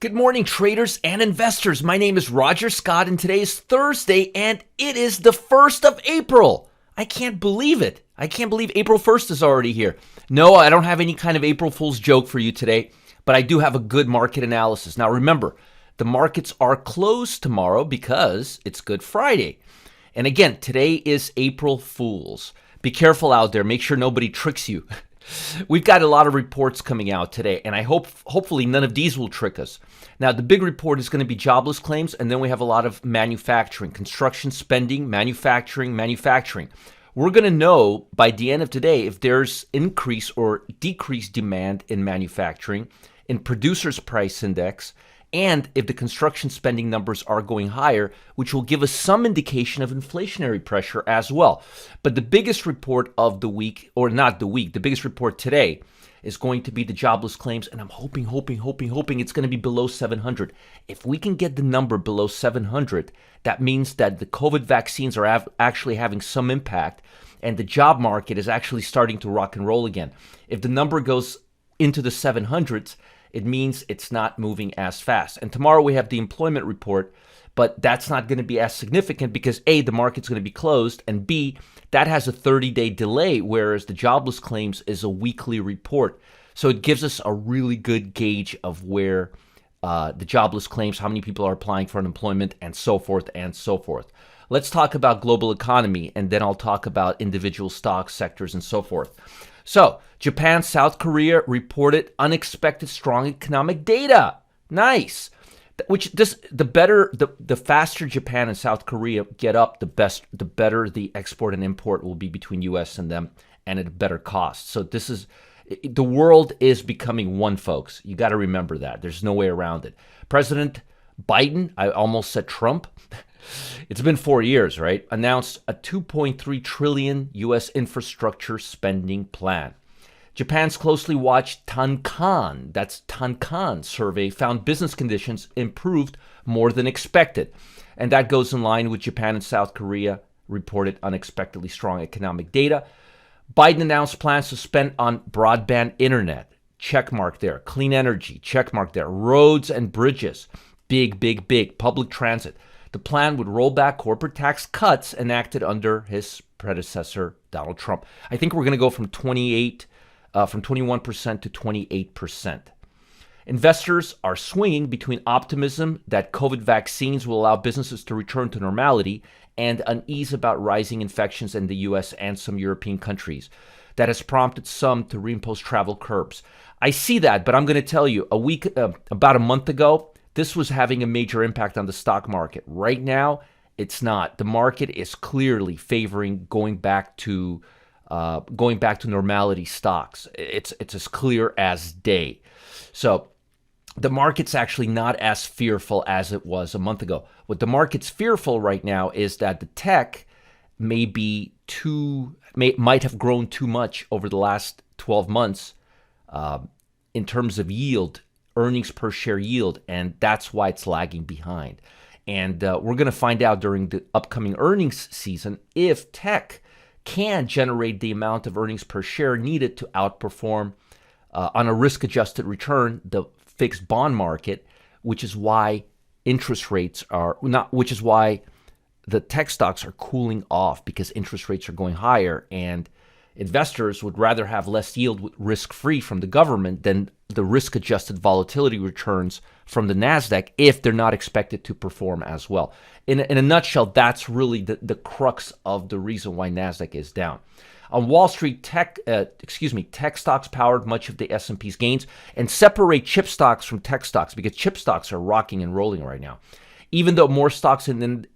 Good morning, traders and investors. My name is Roger Scott, and today is Thursday, and it is the 1st of April. I can't believe it. I can't believe April 1st is already here. No, I don't have any kind of April Fool's joke for you today, but I do have a good market analysis. Now, remember, the markets are closed tomorrow because it's Good Friday. And again, today is April Fool's. Be careful out there. Make sure nobody tricks you. We've got a lot of reports coming out today, and I hopefully none of these will trick us. Now, the big report is going to be jobless claims, and then we have a lot of manufacturing, construction spending, manufacturing. We're going to know by the end of today if there's increase or decreased demand in manufacturing, in producers' price index, and if the construction spending numbers are going higher, which will give us some indication of inflationary pressure as well. But the biggest report of the week, or not the week, the biggest report today is going to be the jobless claims, and I'm hoping it's going to be below 700. If we can get the number below 700, that means that the COVID vaccines are actually having some impact, and the job market is actually starting to rock and roll again. If the number goes into the 700s, it means it's not moving as fast. And tomorrow we have the employment report, but that's not going to be as significant because A, the market's going to be closed, and B, that has a 30-day delay, whereas the jobless claims is a weekly report. So it gives us a really good gauge of where the jobless claims, how many people are applying for unemployment, and so forth and so forth. Let's talk about global economy, and then I'll talk about individual stocks, sectors, and so forth. So, Japan, South Korea reported unexpected strong economic data. Nice. The faster Japan and South Korea get up, the better the export and import will be between US and them, and at a better cost. So the world is becoming one, folks. You got to remember that. There's no way around it. President Biden, I almost said Trump. It's been 4 years, right? Announced a $2.3 trillion U.S. infrastructure spending plan. Japan's closely watched Tankan survey found business conditions improved more than expected. And that goes in line with Japan and South Korea reported unexpectedly strong economic data. Biden announced plans to spend on broadband internet. Checkmark there. Clean energy. Checkmark there. Roads and bridges. Big. Public transit. The plan would roll back corporate tax cuts enacted under his predecessor, Donald Trump. I think we're going to go from 21% to 28%. Investors are swinging between optimism that COVID vaccines will allow businesses to return to normality and unease about rising infections in the U.S. and some European countries. That has prompted some to reimpose travel curbs. I see that, but I'm going to tell you, about a month ago, this was having a major impact on the stock market. Right now, it's not. The market is clearly favoring going back to normality stocks. It's as clear as day. So the market's actually not as fearful as it was a month ago. What the market's fearful right now is that the tech might have grown too much over the last 12 months in terms of yield, earnings per share yield, and that's why it's lagging behind. And we're going to find out during the upcoming earnings season if tech can generate the amount of earnings per share needed to outperform on a risk-adjusted return the fixed bond market, which is why the tech stocks are cooling off, because interest rates are going higher, and investors would rather have less yield risk-free from the government than the risk-adjusted volatility returns from the Nasdaq if they're not expected to perform as well. In a nutshell, that's really the crux of the reason why Nasdaq is down. On Wall Street, tech stocks powered much of the S&P's gains, and separate chip stocks from tech stocks because chip stocks are rocking and rolling right now. Even though more stocks in the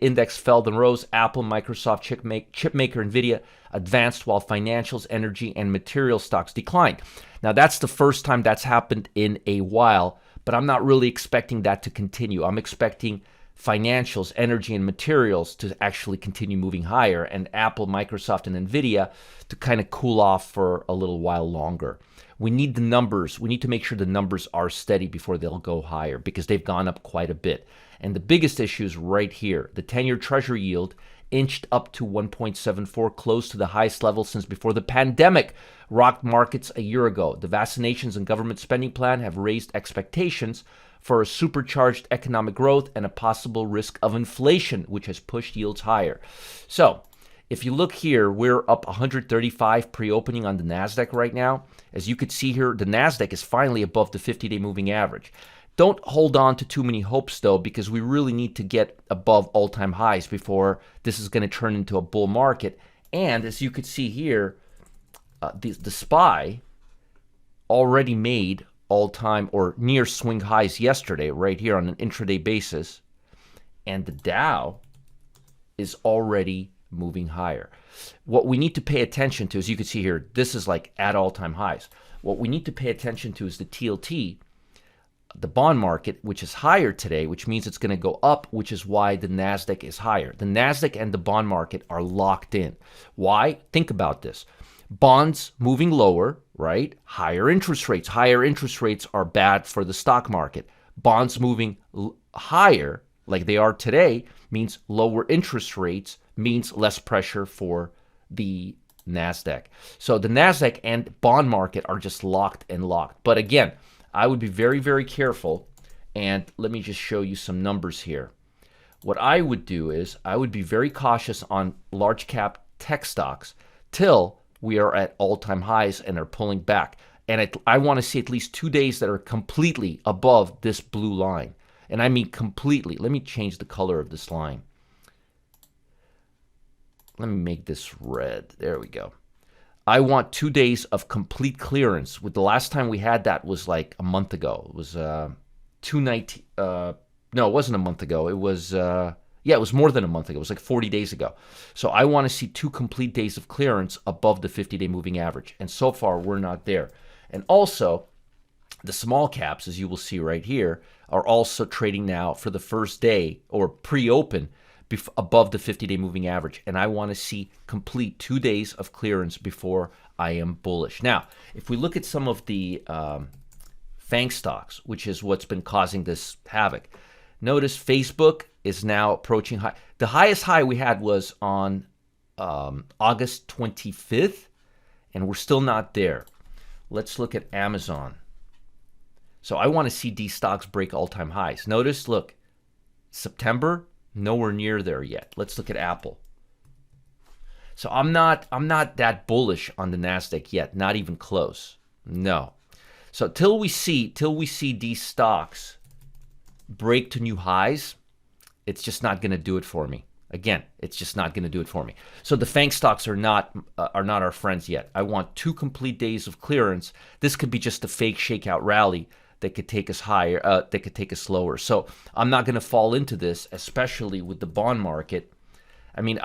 index fell than rose, Apple, Microsoft, chipmaker Nvidia advanced while financials, energy, and material stocks declined. Now, that's the first time that's happened in a while, but I'm not really expecting that to continue. I'm expecting financials, energy, and materials to actually continue moving higher, and Apple, Microsoft, and Nvidia to kind of cool off for a little while longer. We need the numbers. We need to make sure the numbers are steady before they'll go higher, because they've gone up quite a bit. And the biggest issue is right here. The 10-year Treasury yield inched up to 1.74, close to the highest level since before the pandemic rocked markets a year ago. The vaccinations and government spending plan have raised expectations for a supercharged economic growth and a possible risk of inflation, which has pushed yields higher. So, if you look here, we're up 135 pre-opening on the Nasdaq right now. As you could see here, the Nasdaq is finally above the 50-day moving average. Don't hold on to too many hopes, though, because we really need to get above all-time highs before this is going to turn into a bull market. And as you could see here, the SPY already made all-time or near swing highs yesterday, right here on an intraday basis. And the Dow is already moving higher. What we need to pay attention to, as you can see here, this is like at all-time highs. What we need to pay attention to is the TLT, the bond market, which is higher today, which means it's going to go up, which is why the Nasdaq is higher. The Nasdaq and the bond market are locked in. Why? Think about this. Bonds moving lower, right? Higher interest rates. Higher interest rates are bad for the stock market. Bonds moving higher, like they are today, means lower interest rates, means less pressure for the Nasdaq. So the Nasdaq and bond market are just locked and locked. But again, I would be very, very careful. And let me just show you some numbers here. What I would do is I would be very cautious on large cap tech stocks till we are at all-time highs and are pulling back. And I want to see at least 2 days that are completely above this blue line. And I mean completely. Let me change the color of this line. Let me make this red. There we go. I want 2 days of complete clearance. With the last time we had that was like a month ago. It was 219. No, it wasn't a month ago. It was yeah, it was more than a month ago. It was like 40 days ago. So I want to see 2 complete days of clearance above the 50-day moving average. And so far, we're not there. And also, the small caps, as you will see right here, are also trading now for the first day or pre-open above the 50-day moving average. And I want to see complete 2 days of clearance before I am bullish. Now, if we look at some of the FANG stocks, which is what's been causing this havoc, notice Facebook is now approaching high. The highest high we had was on August 25th, and we're still not there. Let's look at Amazon. So I want to see these stocks break all-time highs. Notice, look, September, nowhere near there yet. Let's look at Apple. So I'm not that bullish on the Nasdaq yet, not even close. No. So till we see these stocks break to new highs, it's just not going to do it for me. Again, it's just not going to do it for me. So the FANG stocks are not our friends yet. I want 2 complete days of clearance. This could be just a fake shakeout rally that could take us higher, that could take us lower. So I'm not going to fall into this, especially with the bond market. I mean,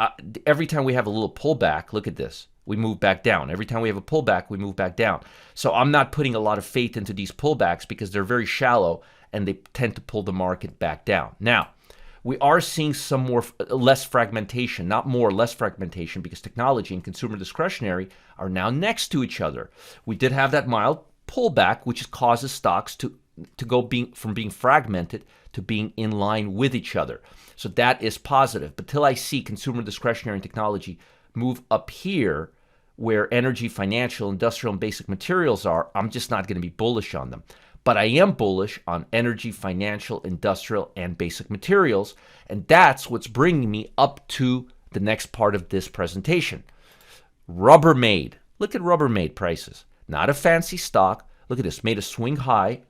every time we have a little pullback, look at this, we move back down. Every time we have a pullback, we move back down. So I'm not putting a lot of faith into these pullbacks because they're very shallow and they tend to pull the market back down. Now, we are seeing some less fragmentation, not more, less fragmentation, because technology and consumer discretionary are now next to each other. We did have that mild pullback, which causes stocks to go from being fragmented to being in line with each other. So that is positive. But till I see consumer discretionary and technology move up here, where energy, financial, industrial, and basic materials are, I'm just not going to be bullish on them. But I am bullish on energy, financial, industrial, and basic materials. And that's what's bringing me up to the next part of this presentation. Rubbermaid. Look at Rubbermaid prices. Not a fancy stock. Look at this. Made a swing high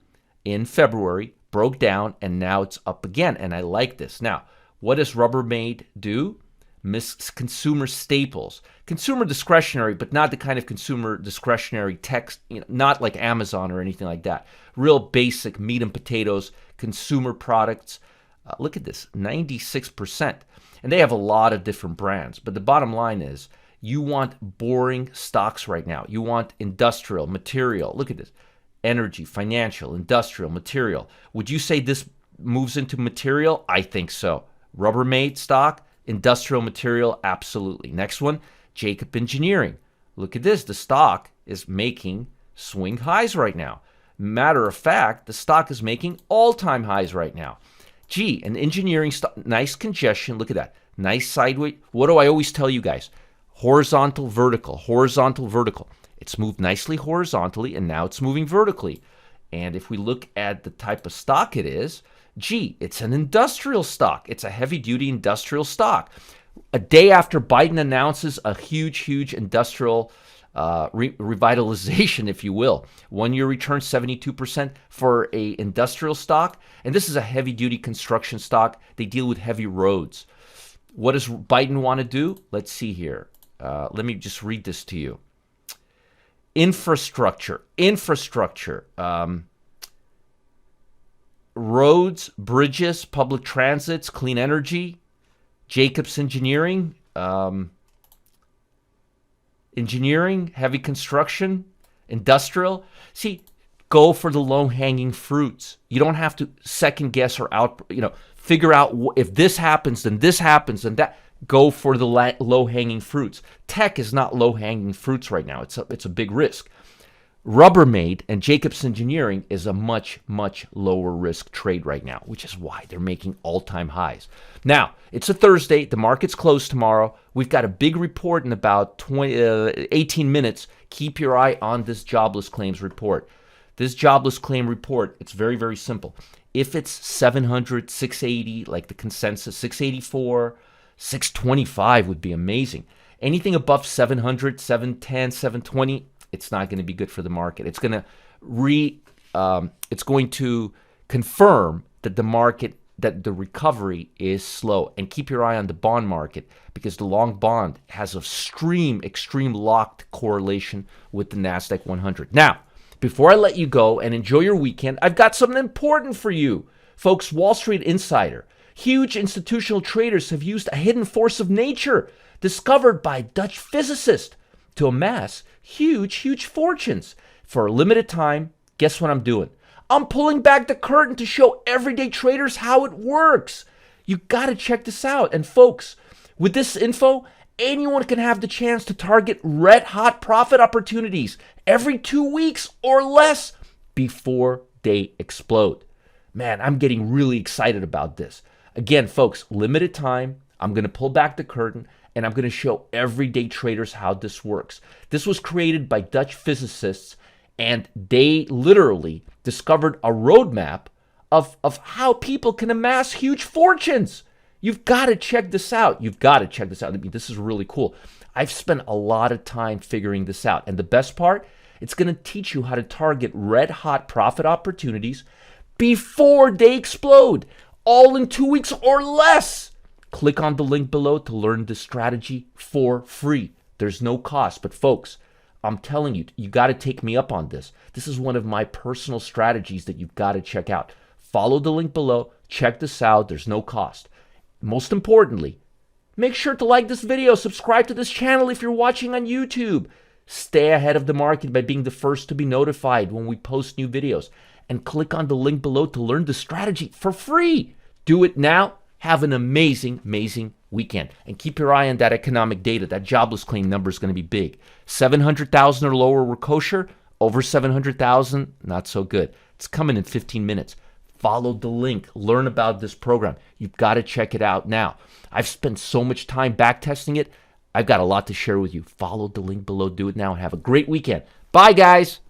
in February, broke down, and now it's up again. And I like this. Now, what does Rubbermaid do? Consumer staples. Consumer discretionary, but not the kind of consumer discretionary tech, not like Amazon or anything like that. Real basic meat and potatoes, consumer products. Look at this, 96%. And they have a lot of different brands. But the bottom line is, you want boring stocks right now. You want industrial, material. Look at this. Energy, financial, industrial, material. Would you say this moves into material? I think so. Rubbermaid stock, industrial material, absolutely. Next one, Jacob Engineering. Look at this. The stock is making swing highs right now. Matter of fact, the stock is making all-time highs right now. Gee, an engineering stock, nice congestion. Look at that. Nice sideways. What do I always tell you guys? Horizontal, vertical, horizontal, vertical. It's moved nicely horizontally, and now it's moving vertically. And if we look at the type of stock it is, gee, it's an industrial stock. It's a heavy-duty industrial stock. A day after Biden announces a huge industrial revitalization, if you will. 1 year return, 72% for a industrial stock. And this is a heavy-duty construction stock. They deal with heavy roads. What does Biden want to do? Let's see here. Let me just read this to you. Infrastructure, roads, bridges, public transits, clean energy, Jacobs Engineering, heavy construction, industrial. See, go for the low-hanging fruits. You don't have to second guess or figure out if this happens, then this happens, and that. Go for the low-hanging fruits. Tech is not low-hanging fruits right now. It's a big risk. Rubbermaid and Jacobs Engineering is a much lower risk trade right now, which is why they're making all-time highs. Now, it's a Thursday. The market's closed tomorrow. We've got a big report in about 18 minutes. Keep your eye on this jobless claims report. This jobless claim report, it's very simple. If it's 700, 680, like the consensus, 684, 625 would be amazing. Anything above 700, 710, 720, it's not going to be good for the market. It's going to confirm that the market, that the recovery is slow. And keep your eye on the bond market, because the long bond has a extreme locked correlation with the Nasdaq 100. Now, before I let you go and enjoy your weekend, I've got something important for you. Folks, Wall Street Insider. Huge institutional traders have used a hidden force of nature discovered by Dutch physicists to amass huge fortunes. For a limited time, guess what I'm doing? I'm pulling back the curtain to show everyday traders how it works. You got to check this out. And folks, with this info, anyone can have the chance to target red-hot profit opportunities every 2 weeks or less before they explode. Man, I'm getting really excited about this. Again, folks, limited time. I'm going to pull back the curtain, and I'm going to show everyday traders how this works. This was created by Dutch physicists, and they literally discovered a roadmap of how people can amass huge fortunes. You've got to check this out. I mean, this is really cool. I've spent a lot of time figuring this out. And the best part, it's going to teach you how to target red-hot profit opportunities before they explode. All in 2 weeks or less. Click on the link below to learn this strategy for free. There's no cost. But folks, I'm telling you, you got to take me up on this. This is one of my personal strategies that you've got to check out. Follow the link below. Check this out. There's no cost. Most importantly, make sure to like this video. Subscribe to this channel if you're watching on YouTube. Stay ahead of the market by being the first to be notified when we post new videos. And click on the link below to learn the strategy for free. Do it now. Have an amazing weekend. And keep your eye on that economic data. That jobless claim number is going to be big. 700,000 or lower were kosher. Over 700,000, not so good. It's coming in 15 minutes. Follow the link. Learn about this program. You've got to check it out now. I've spent so much time back testing it. I've got a lot to share with you. Follow the link below. Do it now and have a great weekend. Bye, guys.